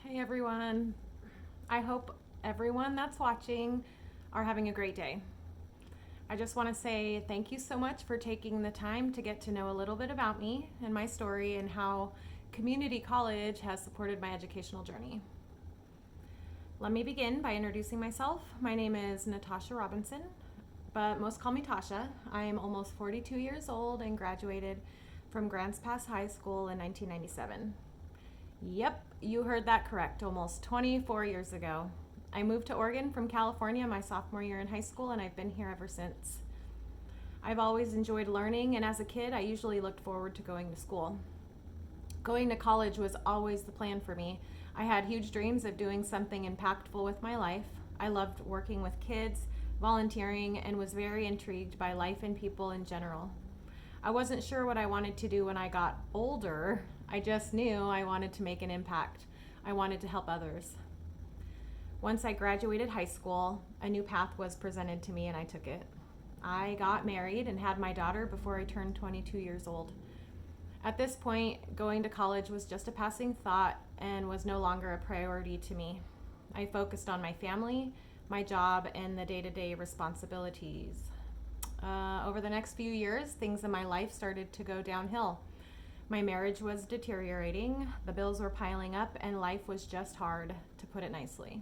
Hey everyone. I hope everyone that's watching are having a great day. I just want to say thank you so much for taking the time to get to know a little bit about me and my story and how community college has supported my educational journey. Let me begin by introducing myself. My name is Natasha Robinson, but most call me Tasha. I am almost 42 years old and graduated from Grants Pass High School in 1997. Yep, you heard that correct, almost 24 years ago. I moved to Oregon from California my sophomore year in high school, and I've been here ever since. I've always enjoyed learning, and as a kid, I usually looked forward to going to school. Going to college was always the plan for me. I had huge dreams of doing something impactful with my life. I loved working with kids, volunteering, and was very intrigued by life and people in general. I wasn't sure what I wanted to do when I got older. I just knew I wanted to make an impact. I wanted to help others. Once I graduated high school, a new path was presented to me and I took it. I got married and had my daughter before I turned 22 years old. At this point, going to college was just a passing thought and was no longer a priority to me. I focused on my family, my job, and the day-to-day responsibilities. Over the next few years, things in my life started to go downhill. My marriage was deteriorating, the bills were piling up, and life was just hard, to put it nicely.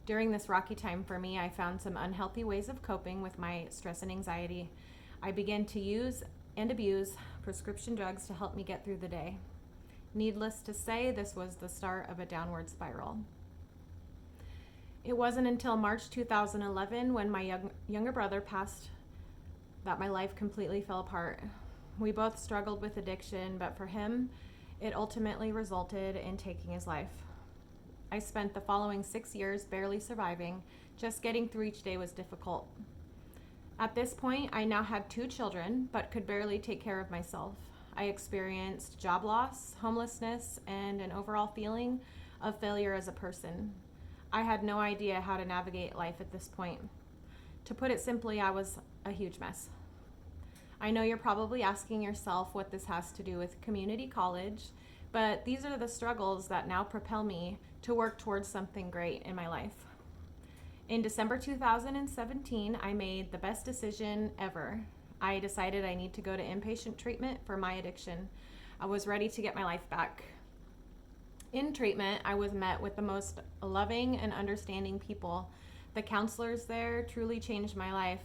During this rocky time for me, I found some unhealthy ways of coping with my stress and anxiety. I began to use and abuse prescription drugs to help me get through the day. Needless to say, this was the start of a downward spiral. It wasn't until March 2011, when my younger brother passed, that my life completely fell apart. We both struggled with addiction, but for him, it ultimately resulted in taking his life. I spent the following 6 years barely surviving. Just getting through each day was difficult. At this point, I now had 2 children, but could barely take care of myself. I experienced job loss, homelessness, and an overall feeling of failure as a person. I had no idea how to navigate life at this point. To put it simply, I was a huge mess. I know you're probably asking yourself what this has to do with community college, but these are the struggles that now propel me to work towards something great in my life. In December 2017, I made the best decision ever. I decided I need to go to inpatient treatment for my addiction. I was ready to get my life back. In treatment, I was met with the most loving and understanding people. The counselors there truly changed my life.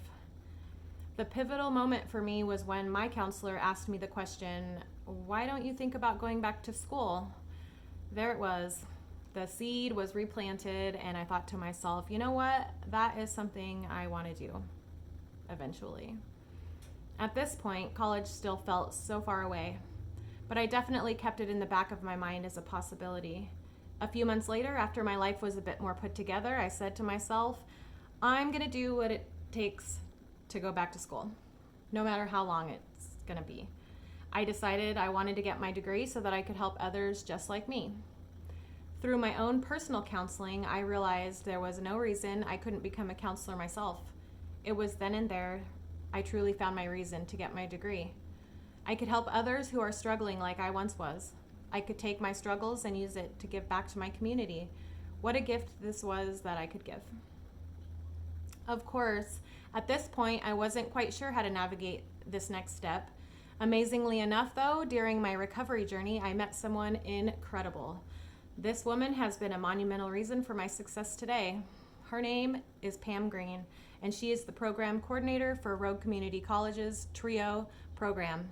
The pivotal moment for me was when my counselor asked me the question, "Why don't you think about going back to school?" There it was. The seed was replanted, and I thought to myself, you know what? That is something I want to do eventually. At this point, college still felt so far away, but I definitely kept it in the back of my mind as a possibility. A few months later, after my life was a bit more put together, I said to myself, I'm going to do what it takes to go back to school, no matter how long it's going to be. I decided I wanted to get my degree so that I could help others just like me. Through my own personal counseling, I realized there was no reason I couldn't become a counselor myself. It was then and there I truly found my reason to get my degree. I could help others who are struggling like I once was. I could take my struggles and use it to give back to my community. What a gift this was that I could give. Of course, at this point, I wasn't quite sure how to navigate this next step. Amazingly enough, though, during my recovery journey, I met someone incredible. This woman has been a monumental reason for my success today. Her name is Pam Green, and she is the program coordinator for Rogue Community College's TRIO program.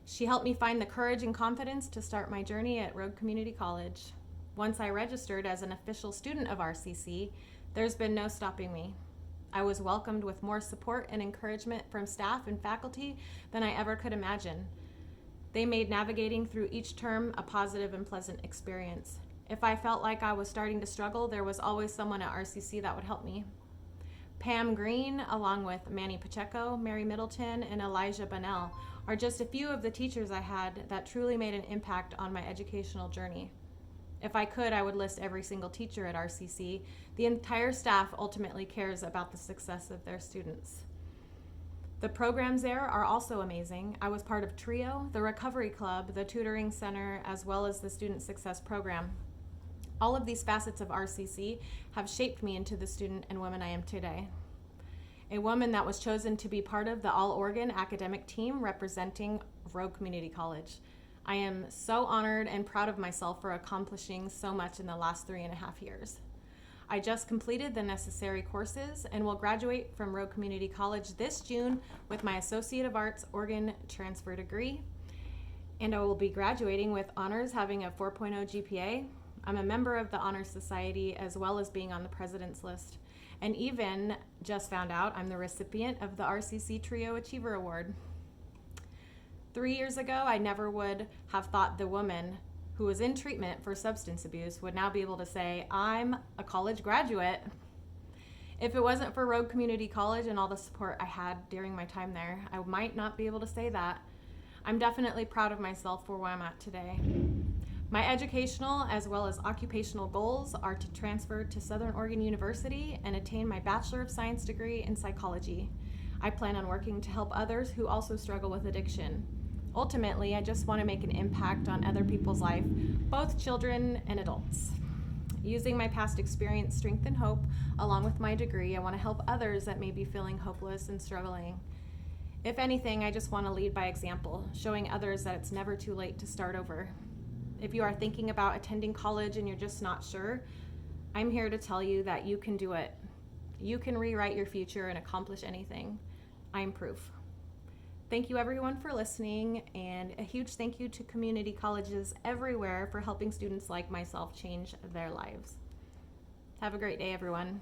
She helped me find the courage and confidence to start my journey at Rogue Community College. Once I registered as an official student of RCC, there's been no stopping me. I was welcomed with more support and encouragement from staff and faculty than I ever could imagine. They made navigating through each term a positive and pleasant experience. If I felt like I was starting to struggle, there was always someone at RCC that would help me. Pam Green, along with Manny Pacheco, Mary Middleton, and Elijah Bunnell, are just a few of the teachers I had that truly made an impact on my educational journey. If I could, I would list every single teacher at RCC. The entire staff ultimately cares about the success of their students. The programs there are also amazing. I was part of TRIO, the Recovery Club, the Tutoring Center, as well as the Student Success Program. All of these facets of RCC have shaped me into the student and woman I am today. A woman that was chosen to be part of the All-Oregon academic team representing Rogue Community College. I am so honored and proud of myself for accomplishing so much in the last 3.5 years. I just completed the necessary courses and will graduate from Rogue Community College this June with my Associate of Arts Organ Transfer degree. And I will be graduating with honors, having a 4.0 GPA. I'm a member of the Honor Society as well as being on the President's List. And even just found out I'm the recipient of the RCC Trio Achiever Award. 3 years ago, I never would have thought the woman who was in treatment for substance abuse would now be able to say, I'm a college graduate. If it wasn't for Rogue Community College and all the support I had during my time there, I might not be able to say that. I'm definitely proud of myself for where I'm at today. My educational as well as occupational goals are to transfer to Southern Oregon University and attain my Bachelor of Science degree in psychology. I plan on working to help others who also struggle with addiction. Ultimately, I just want to make an impact on other people's life, both children and adults. Using my past experience, strength, and hope, along with my degree, I want to help others that may be feeling hopeless and struggling. If anything, I just want to lead by example, showing others that it's never too late to start over. If you are thinking about attending college and you're just not sure, I'm here to tell you that you can do it. You can rewrite your future and accomplish anything. I am proof. Thank you everyone for listening, and a huge thank you to community colleges everywhere for helping students like myself change their lives. Have a great day, everyone.